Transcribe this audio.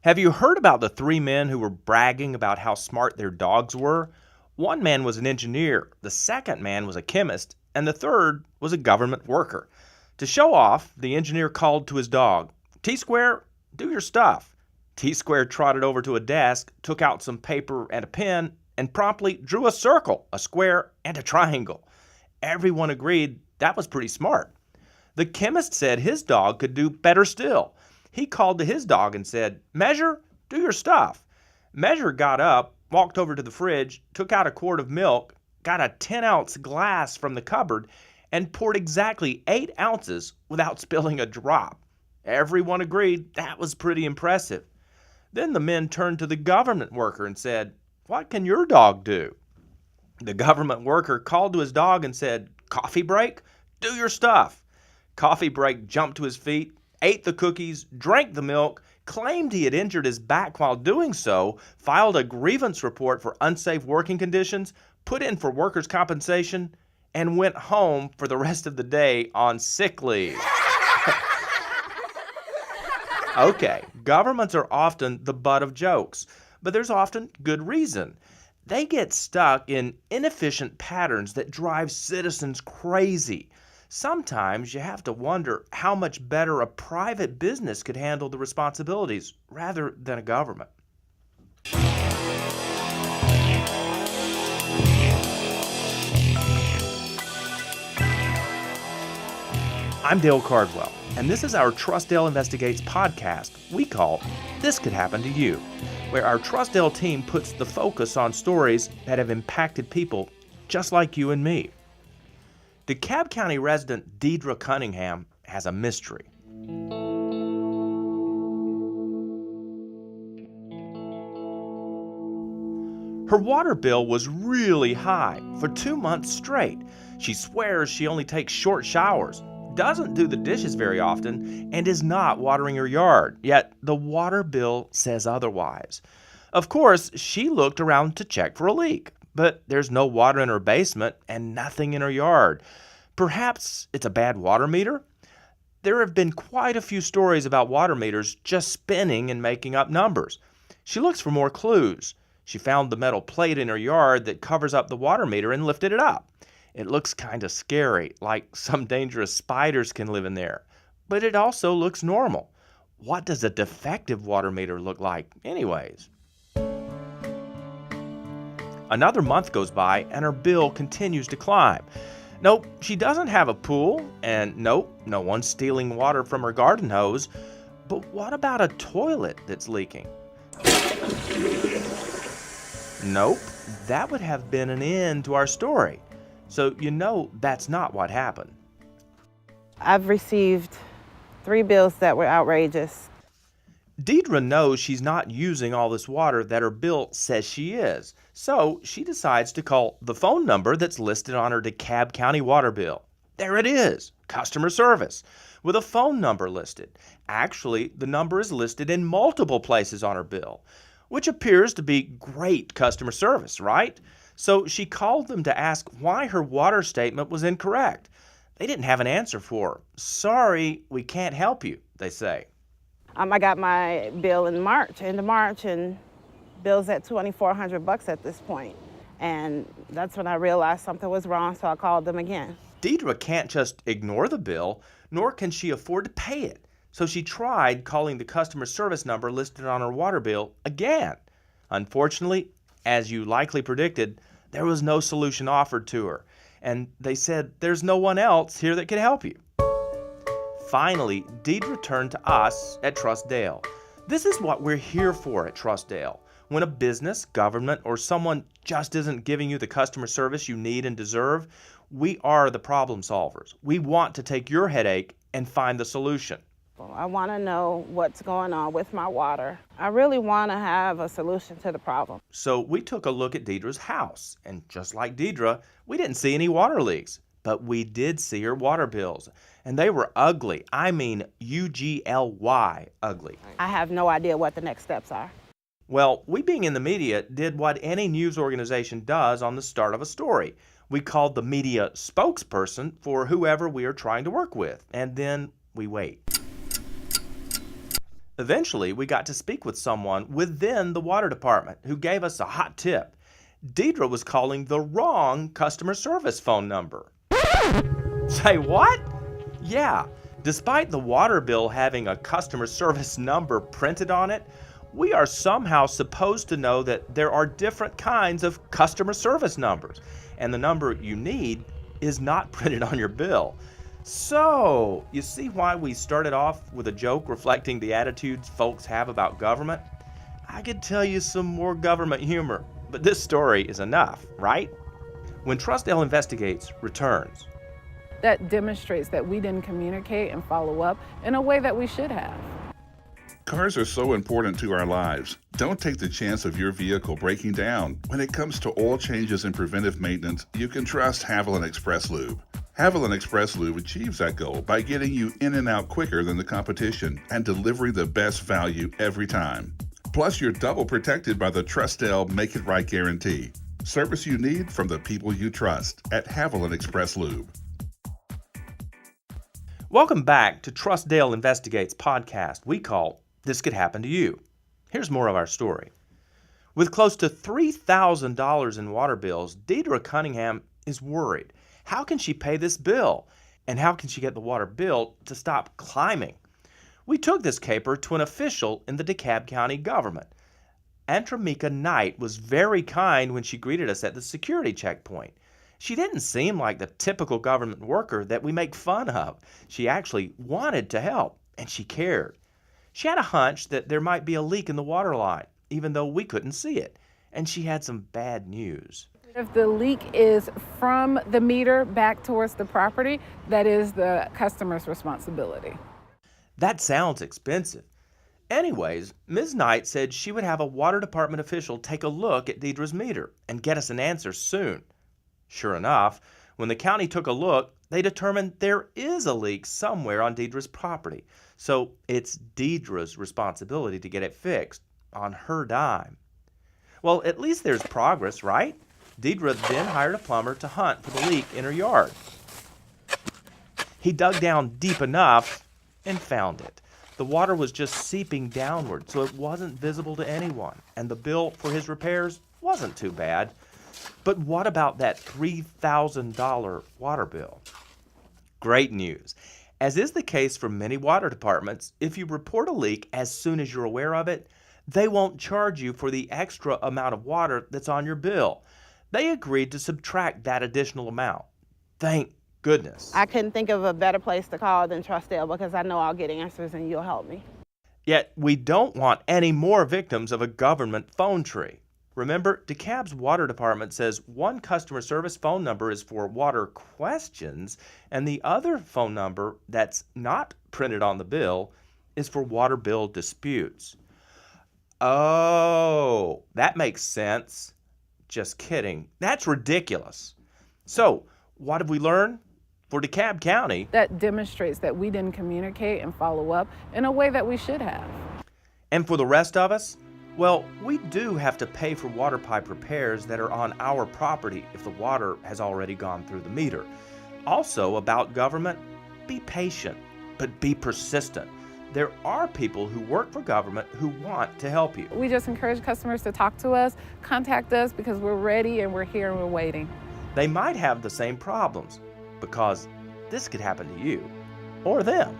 Have you heard about the three men who were bragging about how smart their dogs were? One man was an engineer, the second man was a chemist, and the third was a government worker. To show off, the engineer called to his dog, T-Square, do your stuff. T-Square trotted over to a desk, took out some paper and a pen, and promptly drew a circle, a square, and a triangle. Everyone agreed that was pretty smart. The chemist said his dog could do better still. He called to his dog and said, Measure, do your stuff. Measure got up, walked over to the fridge, took out a quart of milk, got a 10-ounce glass from the cupboard, and poured exactly 8 ounces without spilling a drop. Everyone agreed that was pretty impressive. Then the men turned to the government worker and said, What can your dog do? The government worker called to his dog and said, Coffee break, do your stuff. Coffee break jumped to his feet, ate the cookies, drank the milk, claimed he had injured his back while doing so, filed a grievance report for unsafe working conditions, put in for workers' compensation, and went home for the rest of the day on sick leave. Okay, governments are often the butt of jokes, but there's often good reason. They get stuck in inefficient patterns that drive citizens crazy. Sometimes you have to wonder how much better a private business could handle the responsibilities rather than a government. I'm Dale Cardwell, and this is our Trustdale Investigates podcast we call This Could Happen to You, where our Trustdale team puts the focus on stories that have impacted people just like you and me. DeKalb County resident Deidre Cunningham has a mystery. Her water bill was really high for 2 months straight. She swears she only takes short showers, doesn't do the dishes very often, and is not watering her yard, yet the water bill says otherwise. Of course, she looked around to check for a leak, but there's no water in her basement and nothing in her yard. Perhaps it's a bad water meter? There have been quite a few stories about water meters just spinning and making up numbers. She looks for more clues. She found the metal plate in her yard that covers up the water meter and lifted it up. It looks kind of scary, like some dangerous spiders can live in there. But it also looks normal. What does a defective water meter look like anyways? Another month goes by and her bill continues to climb. Nope, she doesn't have a pool, and nope, no one's stealing water from her garden hose. But what about a toilet that's leaking? Nope, that would have been an end to our story. So you know that's not what happened. I've received 3 bills that were outrageous. Deidre knows she's not using all this water that her bill says she is, so she decides to call the phone number that's listed on her DeKalb County water bill. There it is, customer service, with a phone number listed. Actually, the number is listed in multiple places on her bill, which appears to be great customer service, right? So she called them to ask why her water statement was incorrect. They didn't have an answer for her. Sorry, we can't help you, they say. I got my bill in end of March, and bill's at $2,400 at this point. And that's when I realized something was wrong, so I called them again. Deidre can't just ignore the bill, nor can she afford to pay it. So she tried calling the customer service number listed on her water bill again. Unfortunately, as you likely predicted, there was no solution offered to her. And they said, there's no one else here that can help you. Finally, Deidre turned to us at Trustdale. This is what we're here for at Trustdale. When a business, government, or someone just isn't giving you the customer service you need and deserve, we are the problem solvers. We want to take your headache and find the solution. I want to know what's going on with my water. I really want to have a solution to the problem. So we took a look at Deidre's house, and just like Deidre, we didn't see any water leaks. But we did see her water bills, and they were ugly. I mean UGLY ugly. I have no idea what the next steps are. Well, we being in the media did what any news organization does on the start of a story. We called the media spokesperson for whoever we are trying to work with, and then we wait. Eventually, we got to speak with someone within the water department who gave us a hot tip. Deidre was calling the wrong customer service phone number. Say what? Yeah, despite the water bill having a customer service number printed on it, we are somehow supposed to know that there are different kinds of customer service numbers, and the number you need is not printed on your bill. So, you see why we started off with a joke reflecting the attitudes folks have about government? I could tell you some more government humor, but this story is enough, right? When Trustdale Investigates returns. That demonstrates that we didn't communicate and follow up in a way that we should have. Cars are so important to our lives. Don't take the chance of your vehicle breaking down. When it comes to oil changes and preventive maintenance, you can trust Haviland Express Lube. Haviland Express Lube achieves that goal by getting you in and out quicker than the competition and delivering the best value every time. Plus, you're double protected by the Trustdale Make It Right guarantee. Service you need from the people you trust at Haviland Express Lube. Welcome back to Trustdale Investigates podcast we call This Could Happen to You. Here's more of our story. With close to $3,000 in water bills, Deidre Cunningham is worried. How can she pay this bill? And how can she get the water bill to stop climbing? We took this caper to an official in the DeKalb County government. Antramika Knight was very kind when she greeted us at the security checkpoint. She didn't seem like the typical government worker that we make fun of. She actually wanted to help, and she cared. She had a hunch that there might be a leak in the water line, even though we couldn't see it, and she had some bad news. If the leak is from the meter back towards the property, that is the customer's responsibility. That sounds expensive. Anyways, Ms. Knight said she would have a water department official take a look at Deidre's meter and get us an answer soon. Sure enough, when the county took a look, they determined there is a leak somewhere on Deidre's property. So it's Deidre's responsibility to get it fixed on her dime. Well, at least there's progress, right? Deidre then hired a plumber to hunt for the leak in her yard. He dug down deep enough and found it. The water was just seeping downward, so it wasn't visible to anyone, and the bill for his repairs wasn't too bad. But what about that $3,000 water bill? Great news. As is the case for many water departments, if you report a leak as soon as you're aware of it, they won't charge you for the extra amount of water that's on your bill. They agreed to subtract that additional amount. Thank goodness. I couldn't think of a better place to call than Trustdale because I know I'll get answers and you'll help me. Yet we don't want any more victims of a government phone tree. Remember, DeKalb's water department says one customer service phone number is for water questions, and the other phone number that's not printed on the bill is for water bill disputes. Oh, that makes sense. Just kidding. That's ridiculous. So, what have we learned? For DeKalb County, That demonstrates that we didn't communicate and follow up in a way that we should have. and for the rest of us, well, we do have to pay for water pipe repairs that are on our property if the water has already gone through the meter. Also, about government, be patient, but be persistent. There are people who work for government who want to help you. We just encourage customers to talk to us, contact us, because we're ready and we're here and we're waiting. They might have the same problems because this could happen to you or them.